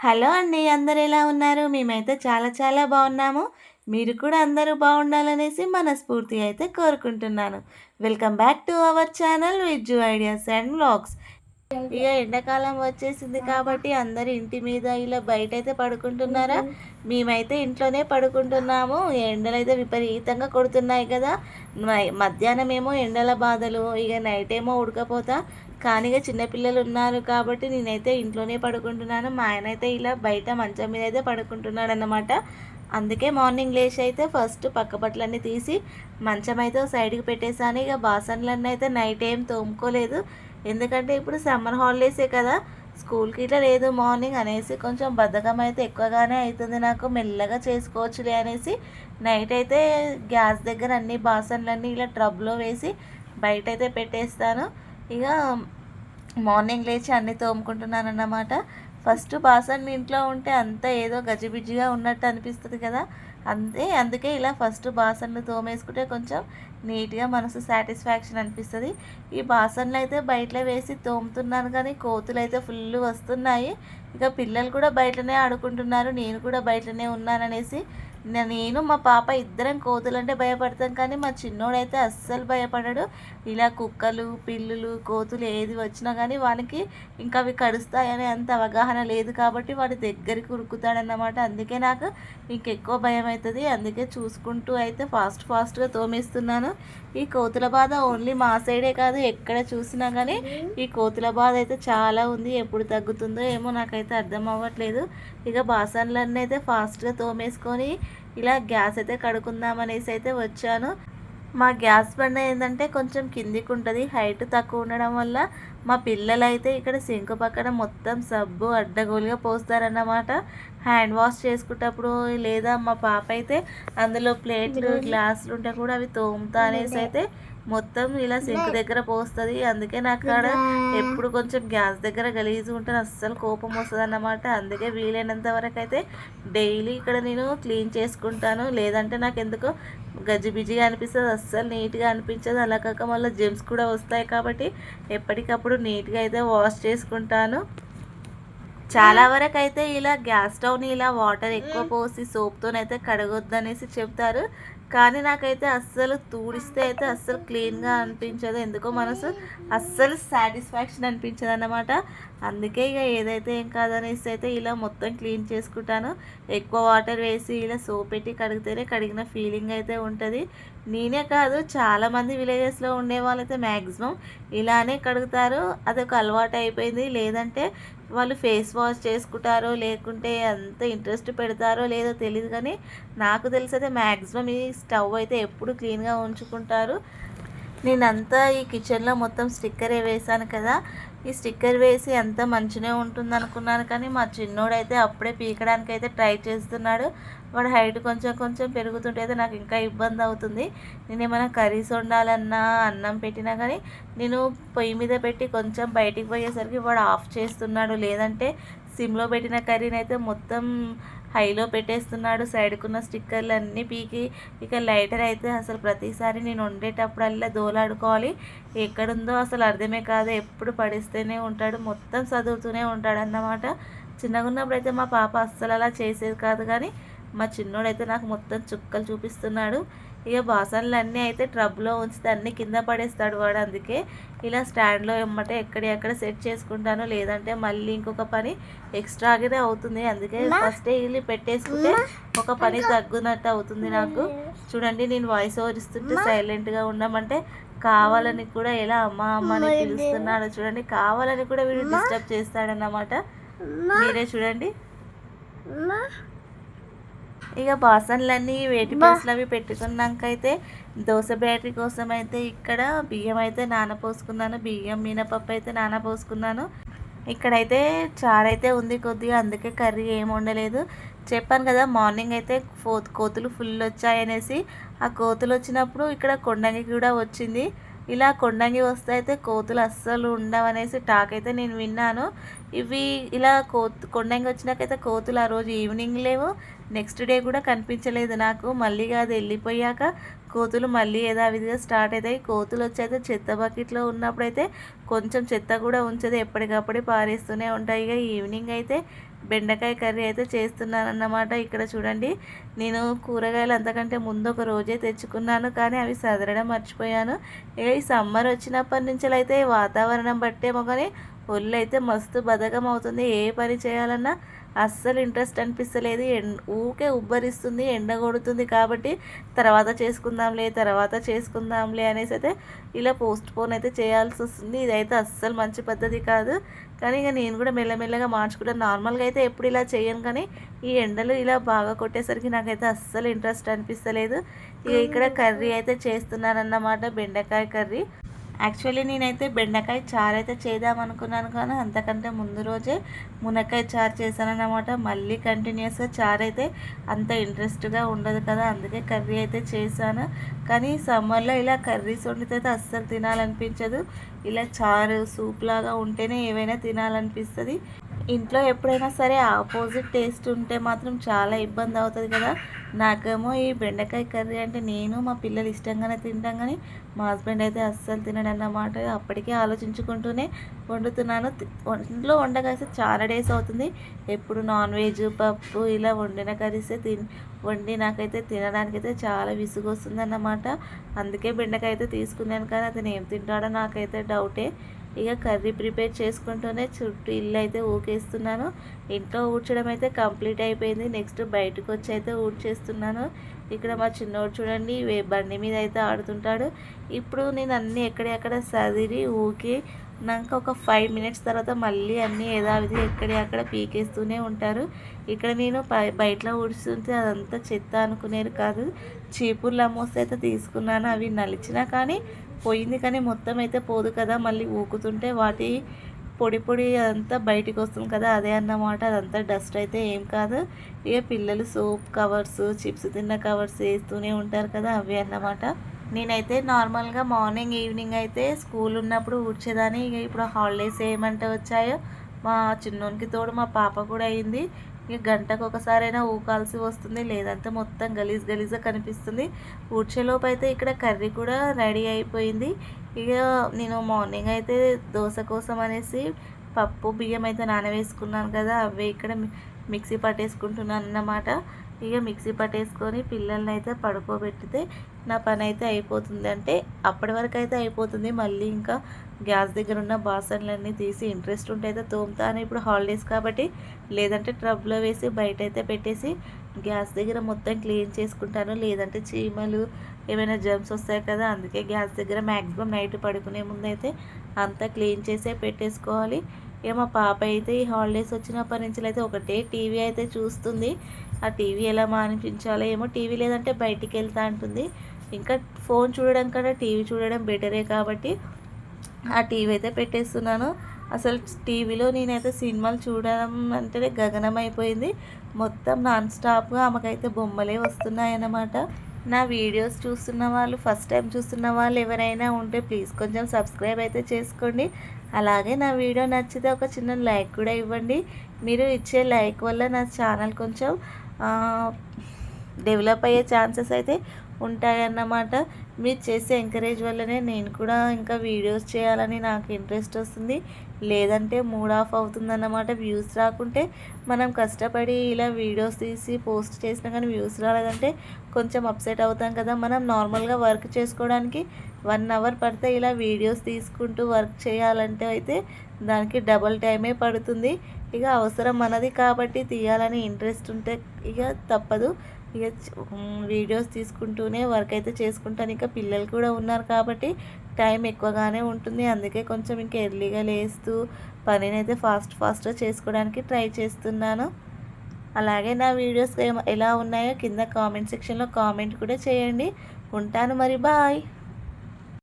Hello అండి. అందరూ ఎలా ఉన్నారు? మేమైతే చాలా చాలా బాగున్నాము. మీరు కూడా అందరూ బాగుండాలనేసి మనస్ఫూర్తిగా అయితే కోరుకుంటున్నాను. Welcome back to our channel Vijju ideas and vlogs. ఇక ఎండాకాలం వచ్చేసింది కాబట్టి అందరూ ఇంటి మీద ఇలా బయటైతే పడుకుంటున్నారా? మేమైతే ఇంట్లోనే పడుకుంటున్నాము. ఎండలైతే విపరీతంగా కొడుతున్నాయి కదా! మధ్యాహ్నం ఏమో ఎండల బాధలు, ఇక నైట్ ఏమో ఉడకపోత. కానీ ఇక చిన్నపిల్లలు ఉన్నారు కాబట్టి నేనైతే ఇంట్లోనే పడుకుంటున్నాను. మా ఆయన అయితే ఇలా బయట మంచం మీద అయితే పడుకుంటున్నాడు అన్నమాట. అందుకే మార్నింగ్ లేచి అయితే ఫస్ట్ పక్క బట్టలన్నీ తీసి మంచం అయితే సైడ్కి పెట్టేసాను. ఇక బాసన్లన్నీ అయితే నైట్ ఏం తోముకోలేదు. ఎందుకంటే ఇప్పుడు సమ్మర్ హాలిడేసే కదా, స్కూల్కి ఇట్లా లేదు మార్నింగ్ అనేసి కొంచెం బద్ధకం అయితే ఎక్కువగానే అవుతుంది నాకు. మెల్లగా చేసుకోవచ్చులే అనేసి నైట్ అయితే గ్యాస్ దగ్గర అన్ని బాసన్లన్నీ ఇలా ట్రబ్లో వేసి బయట అయితే పెట్టేస్తాను. ఇక మార్నింగ్ లేచి అన్నీ తోముకుంటున్నాను అన్నమాట. ఫస్ట్ బాసన్లు ఇంట్లో ఉంటే అంతా ఏదో గజిబిజిగా ఉన్నట్టు అనిపిస్తుంది కదా, అందుకే ఇలా ఫస్ట్ బాసన్లు తోమేసుకుంటే కొంచెం నీట్గా మనసు సాటిస్ఫాక్షన్ అనిపిస్తుంది. ఈ బాసన్లు అయితే బయటలో వేసి తోముతున్నాను కానీ కోతులు అయితే ఫుల్ వస్తున్నాయి. ఇక పిల్లలు కూడా బయటనే ఆడుకుంటున్నారు, నేను కూడా బయటనే ఉన్నాననేసి నేను మా పాప ఇద్దరం కోతులంటే భయపడతాం, కానీ మా చిన్నోడైతే అస్సలు భయపడడు. ఇలా కుక్కలు పిల్లులు కోతులు ఏది వచ్చినా కానీ వానికి ఇంకా అవి కడుస్తాయనే అంత అవగాహన లేదు కాబట్టి వాడి దగ్గరికి ఉరుకుతాడన్నమాట. అందుకే నాకు ఇంకెక్కువ భయం అవుతుంది. అందుకే చూసుకుంటూ అయితే ఫాస్ట్గా తోమేస్తున్నాను. ఈ కోతుల బాధ ఓన్లీ మా సైడే కాదు, ఎక్కడ చూసినా కానీ ఈ కోతుల బాధ అయితే చాలా ఉంది. ఎప్పుడు తగ్గుతుందో ఏమో నాకైతే అర్థం అవ్వట్లేదు. ఇక బాసన్లన్నీ అయితే ఫాస్ట్గా తోమేసుకొని ఇలా గ్యాస్ అయితే కడుక్కుందామనేసి అయితే వచ్చాను. మా గ్యాస్ బండ ఏంటంటే కొంచెం కిందికి ఉంటుంది, హైట్ తక్కువ ఉండడం వల్ల మా పిల్లలు అయితే ఇక్కడ సింక్ పక్కన మొత్తం సబ్బు అడ్డగోలుగా పోస్తారన్నమాట. హ్యాండ్ వాష్ చేసుకునేటప్పుడు లేదా మా పాప అయితే అందులో ప్లేట్లు గ్లాసులు ఉంటే కూడా అవి తోముతా అనేసి అయితే మొత్తం ఇలా సింక్ దగ్గర పోస్తుంది. అందుకే నాకు అక్కడ ఎప్పుడు కొంచెం గ్యాస్ దగ్గర గలీజు ఉంటే అస్సలు కోపం వస్తుంది అన్నమాట. అందుకే వీలైనంత వరకు అయితే డైలీ ఇక్కడ నేను క్లీన్ చేసుకుంటాను. లేదంటే నాకు ఎందుకో గజిబిజిగా అనిపిస్తుంది, అస్సలు నీట్గా అనిపించదు. అలా కాక మళ్ళీ జెమ్స్ కూడా వస్తాయి కాబట్టి ఎప్పటికప్పుడు నీట్గా అయితే వాష్ చేసుకుంటాను. చాలా వరకు అయితే ఇలా గ్యాస్ స్టవ్ని ఇలా వాటర్ ఎక్కువ పోసి సోప్తోనైతే కడగొద్దనేసి చెప్తారు. కానీ నాకైతే అస్సలు తుడిస్తే అయితే అస్సలు క్లీన్గా అనిపించదు, ఎందుకో మనసు అస్సలు సాటిస్ఫాక్షన్ అనిపించదు అన్నమాట. అందుకే ఇక ఏదైతే ఏం కాదనేసి అయితే ఇలా మొత్తం క్లీన్ చేసుకుంటాను. ఎక్కువ వాటర్ వేసి ఇలా సోప్ పెట్టి కడిగితేనే కడిగిన ఫీలింగ్ అయితే ఉంటుంది. నేనే కాదు, చాలామంది విలేజెస్లో ఉండే వాళ్ళైతే మ్యాక్సిమం ఇలానే కడుగుతారు. అదొక అలవాటు అయిపోయింది. లేదంటే వాళ్ళు ఫేస్ వాష్ చేసుకుంటారో లేకుంటే అంత ఇంట్రెస్ట్ పెడతారో లేదో తెలియదు, కానీ నాకు తెలిసి అయితే మ్యాక్సిమం ఈ స్టవ్ అయితే ఎప్పుడు క్లీన్గా ఉంచుకుంటారు. నేనంతా ఈ కిచెన్లో మొత్తం స్టిక్కరే వేసాను కదా, ఈ స్టిక్కర్ వేసి అంత మంచిగా ఉంటుంది అనుకున్నాను, కానీ మా చిన్నోడైతే అప్పుడే పీకడానికి అయితే ట్రై చేస్తున్నాడు. వాడు హైట్ కొంచెం కొంచెం పెరుగుతుంటే అయితే నాకు ఇంకా ఇబ్బంది అవుతుంది. నేను ఏమైనా కర్రీస్ వండాలన్నా అన్నం పెట్టినా కానీ నేను పొయ్యి మీద పెట్టి కొంచెం బయటికి పోయేసరికి వాడు ఆఫ్ చేస్తున్నాడు. లేదంటే సిమ్లో పెట్టిన కర్రీని అయితే మొత్తం హైలో పెట్టేస్తున్నాడు. సైడ్కున్న స్టిక్కర్లు అన్నీ పీకి, ఇక లైటర్ అయితే అసలు ప్రతిసారి నేను వండేటప్పుడల్లా దోలాడుకోవాలి. ఎక్కడుందో అసలు అర్థమే కాదు, ఎప్పుడు పడిస్తూనే ఉంటాడు, మొత్తం చదువుతూనే ఉంటాడు అన్నమాట. చిన్నగా ఉన్నప్పుడు అయితే మా పాప అస్సలు అలా చేసేది కాదు, కానీ మా చిన్నోడైతే నాకు మొత్తం చుక్కలు చూపిస్తున్నాడు. ఇక బాసన్లు అన్నీ అయితే ట్రబ్లో ఉంచితే అన్నీ కింద పడేస్తాడు వాడు. అందుకే ఇలా స్టాండ్లో ఎమ్మటే ఎక్కడ సెట్ చేసుకుంటాను, లేదంటే మళ్ళీ ఇంకొక పని ఎక్స్ట్రాగానే అవుతుంది. అందుకే ఫస్టే ఇల్లు పెట్టేసుకుంటే ఒక పని తగ్గునట్టు అవుతుంది నాకు. చూడండి, నేను వాయిస్ ఓవర్ ఇస్తుంటే సైలెంట్గా ఉండమంటే కావాలని కూడా ఎలా అమ్మ అమ్మ అని పిలుస్తున్నాడు చూడండి. కావాలని కూడా వీడు డిస్టర్బ్ చేస్తాడన్నమాట. మీరే చూడండి. ఇక బాసన్లన్నీ వేటి ప్లేస్లు అవి పెట్టుకున్నాక అయితే దోశ బ్యాటరీ కోసం అయితే ఇక్కడ బియ్యం అయితే నానపోసుకున్నాను. బియ్యం మినపప్పు అయితే నానపోసుకున్నాను. ఇక్కడైతే చారు అయితే ఉంది కొద్దిగా, అందుకే కర్రీ ఏమి వండలేదు. చెప్పాను కదా మార్నింగ్ అయితే కోతులు ఫుల్ వచ్చాయనేసి. ఆ కోతులు వచ్చినప్పుడు ఇక్కడ కొండంగి కూడా వచ్చింది. ఇలా కొండంగి వస్తే అయితే కోతులు అస్సలు ఉండవనేసి టాక్ అయితే నేను విన్నాను. ఇవి ఇలా కొండంగి వచ్చినాకైతే కోతులు ఆ రోజు ఈవినింగ్ లేవు, నెక్స్ట్ డే కూడా కనిపించలేదు నాకు. మళ్ళీ అది వెళ్ళిపోయాక కోతులు మళ్ళీ యథావిధిగా స్టార్ట్ అవుతాయి. కోతులు వచ్చి చెత్త బకెట్లో ఉన్నప్పుడైతే కొంచెం చెత్త కూడా ఉంచదు, ఎప్పటికప్పుడే పారేస్తూనే ఉంటాయి. ఇక ఈవినింగ్ అయితే బెండకాయ కర్రీ అయితే చేస్తున్నానన్నమాట. ఇక్కడ చూడండి, నేను కూరగాయలు అంతకంటే ముందు ఒక రోజే తెచ్చుకున్నాను, కానీ అవి సదరడం మర్చిపోయాను. ఇక ఈ సమ్మర్ వచ్చినప్పటి నుంచి అయితే వాతావరణం బట్టేమో కానీ ఒళ్ళైతే మస్తు బద్ధకం అవుతుంది. ఏ పని చేయాలన్నా అస్సలు ఇంట్రెస్ట్ అనిపిస్తలేదు. ఊకే ఉబ్బరిస్తుంది, ఎండ కొడుతుంది. కాబట్టి తర్వాత చేసుకుందాంలే అనేసి అయితే ఇలా పోస్ట్ పోన్ అయితే చేయాల్సి వస్తుంది. ఇదైతే అస్సలు మంచి పద్ధతి కాదు. కానీ ఇక నేను కూడా మెల్లమెల్లగా మార్చుకుంటాను. నార్మల్గా అయితే ఎప్పుడు ఇలా చేయను, కానీ ఈ ఎండలు ఇలా బాగా కొట్టేసరికి నాకైతే అస్సలు ఇంట్రెస్ట్ అనిపిస్తలేదు. ఇక ఇక్కడ కర్రీ అయితే చేస్తున్నానన్నమాట, బెండకాయ కర్రీ. యాక్చువల్లీ నేనైతే బెండకాయ చారు అయితే చేద్దాం అనుకున్నాను, కానీ అంతకంటే ముందు రోజే మునక్కాయ చారు చేశానన్నమాట. మళ్ళీ కంటిన్యూస్గా చారు అయితే అంత ఇంట్రెస్ట్గా ఉండదు కదా, అందుకే కర్రీ అయితే చేశాను. కానీ సమ్మర్లో ఇలా కర్రీస్ వండితే అయితే అస్సలు తినాలనిపించదు. ఇలా చారు సూప్ లాగా ఉంటేనే ఏవైనా తినాలనిపిస్తుంది. ఇంట్లో ఎప్పుడైనా సరే ఆపోజిట్ టేస్ట్ ఉంటే మాత్రం చాలా ఇబ్బంది అవుతుంది కదా. నాకేమో ఈ బెండకాయ కర్రీ అంటే నేను మా పిల్లలు ఇష్టంగానే తింటాం, కానీ మా హస్బెండ్ అయితే అస్సలు తినడన్నమాట. అప్పటికే ఆలోచించుకుంటూనే వండుతున్నాను. ఇంట్లో వండగలిసి చాలా డేస్ అవుతుంది. ఎప్పుడు నాన్ వెజ్ పప్పు ఇలా వండిన కర్రీసే వండి నాకైతే తినడానికైతే చాలా విసుగు వస్తుందన్నమాట. అందుకే బెండకాయ అయితే తీసుకున్నాను, కానీ అతను ఏం తింటాడో నాకైతే డౌటే. ఇక కర్రీ ప్రిపేర్ చేసుకుంటూనే చుట్టూ ఇల్లు అయితే ఊకేస్తున్నాను. ఇంట్లో ఊడ్చడం అయితే కంప్లీట్ అయిపోయింది. నెక్స్ట్ బయటకు వచ్చి అయితే ఊడ్చేస్తున్నాను. ఇక్కడ మా చిన్నోడు చూడండి, బండి మీద అయితే ఆడుతుంటాడు. ఇప్పుడు నేను అన్నీ ఎక్కడెక్కడ సదిరి ఊకి నాకు ఒక 5 మినిట్స్ తర్వాత మళ్ళీ అన్నీ యథావిధి ఎక్కడెక్కడ పీకేస్తూనే ఉంటారు. ఇక్కడ నేను బయటలో ఊడుస్తుంటే అదంతా చెత్త అనుకునేది కాదు, చీపుర్లు అమ్మోస్తే అయితే తీసుకున్నాను. అవి నలిచినా కానీ పోయింది, కానీ మొత్తం అయితే పోదు కదా. మళ్ళీ ఊకుతుంటే వాటి పొడి పొడి అదంతా బయటికి వస్తుంది కదా, అదే అన్నమాట. అదంతా డస్ట్ అయితే ఏం కాదు. ఇక పిల్లలు సోప్ కవర్స్, చిప్స్ తిన్న కవర్స్ వేస్తూనే ఉంటారు కదా, అవే అన్నమాట. నేనైతే నార్మల్గా మార్నింగ్ ఈవినింగ్ అయితే స్కూల్ ఉన్నప్పుడు ఊడ్చేదాన్ని. ఇక ఇప్పుడు హాలిడేస్ ఏమంటే వచ్చాయో మా చిన్నోనికి తోడు మా పాప కూడా అయింది. ఇక గంటకు ఒకసారైనా ఊకాల్సి వస్తుంది, లేదంటే మొత్తం గలీజ్గా కనిపిస్తుంది. ఊడ్చేలోపు అయితే ఇక్కడ కర్రీ కూడా రెడీ అయిపోయింది. ఇక నేను మార్నింగ్ అయితే దోశ కోసం అనేసి పప్పు బియ్యం అయితే నానవేసుకున్నాను కదా, అవి ఇక్కడ మిక్సీ పట్టేసుకుంటున్నాను అన్నమాట. ఇక మిక్సీ పట్టేసుకొని పిల్లల్ని అయితే పడుకోబెట్టితే నా పని అయితే అయిపోతుంది. అంటే అప్పటి వరకు అయితే అయిపోతుంది. మళ్ళీ ఇంకా గ్యాస్ దగ్గర ఉన్న బాసన్లన్నీ తీసి ఇంట్రెస్ట్ ఉంటే అయితే తోముతాను. ఇప్పుడు హాలిడేస్ కాబట్టి, లేదంటే ట్రబ్లో వేసి బయట అయితే పెట్టేసి గ్యాస్ దగ్గర మొత్తం క్లీన్ చేసుకుంటాను. లేదంటే చీమలు ఏమైనా జర్మ్స్ వస్తాయి కదా, అందుకే గ్యాస్ దగ్గర మ్యాక్సిమం నైట్ పడుకునే ముందు అయితే అంతా క్లీన్ చేసే పెట్టేసుకోవాలి. ఇక మా పాప అయితే ఈ హాలిడేస్ వచ్చినప్పటి నుంచి అయితే ఒకటే టీవీ అయితే చూస్తుంది. ఆ టీవీ ఎలా మానిపించాలో ఏమో. టీవీ లేదంటే బయటికి వెళ్తా అంటుంది. ఇంకా ఫోన్ చూడడం కన్నా టీవీ చూడడం బెటరే కాబట్టి ఆ టీవీ అయితే పెట్టేస్తున్నాను. అసలు టీవీలో నేనైతే సినిమాలు చూడడం అంటేనే గగనం అయిపోయింది. మొత్తం నాన్ స్టాప్గా ఆమెకైతే బొమ్మలే వస్తున్నాయన్నమాట. నా వీడియోస్ చూస్తున్న వాళ్ళు, ఫస్ట్ టైం చూస్తున్న వాళ్ళు ఎవరైనా ఉంటే ప్లీజ్ కొంచెం సబ్స్క్రైబ్ అయితే చేసుకోండి. అలాగే నా వీడియో నచ్చితే ఒక చిన్న లైక్ కూడా ఇవ్వండి. మీరు ఇచ్చే లైక్ వల్ల నా ఛానల్ కొంచెం డెవలప్ అయ్యే ఛాన్సెస్ అయితే ఉంటాయన్నమాట. మీరు చేసే ఎంకరేజ్ వల్లనే నేను కూడా ఇంకా వీడియోస్ చేయాలని నాకు ఇంట్రెస్ట్ వస్తుంది. లేదంటే మూడ్ ఆఫ్ అవుతుందన్నమాట. వ్యూస్ రాకుంటే మనం కష్టపడి ఇలా వీడియోస్ తీసి పోస్ట్ చేసినా కానీ వ్యూస్ రాలేదంటే కొంచెం అప్సెట్ అవుతాం కదా. మనం నార్మల్గా వర్క్ చేసుకోవడానికి 1 అవర్ పడితే ఇలా వీడియోస్ తీసుకుంటూ వర్క్ చేయాలంటే అయితే దానికి డబల్ టైమే పడుతుంది. ఇక అవసరం మనది కాబట్టి తీయాలని ఇంట్రెస్ట్ ఉంటే ఇక తప్పదు. ఇక వీడియోస్ తీసుకుంటూనే వర్క్ అయితే చేసుకుంటాను. ఇంకా పిల్లలు కూడా ఉన్నారు కాబట్టి టైం ఎక్కువగానే ఉంటుంది. అందుకే కొంచెం ఇంకా ఎర్లీగా లేస్తూ పనిని అయితే ఫాస్ట్గా చేసుకోవడానికి ట్రై చేస్తున్నాను. అలాగే నా వీడియోస్ ఎలా ఉన్నాయో కింద కామెంట్ సెక్షన్లో కామెంట్ కూడా చేయండి. ఉంటాను మరి, బాయ్.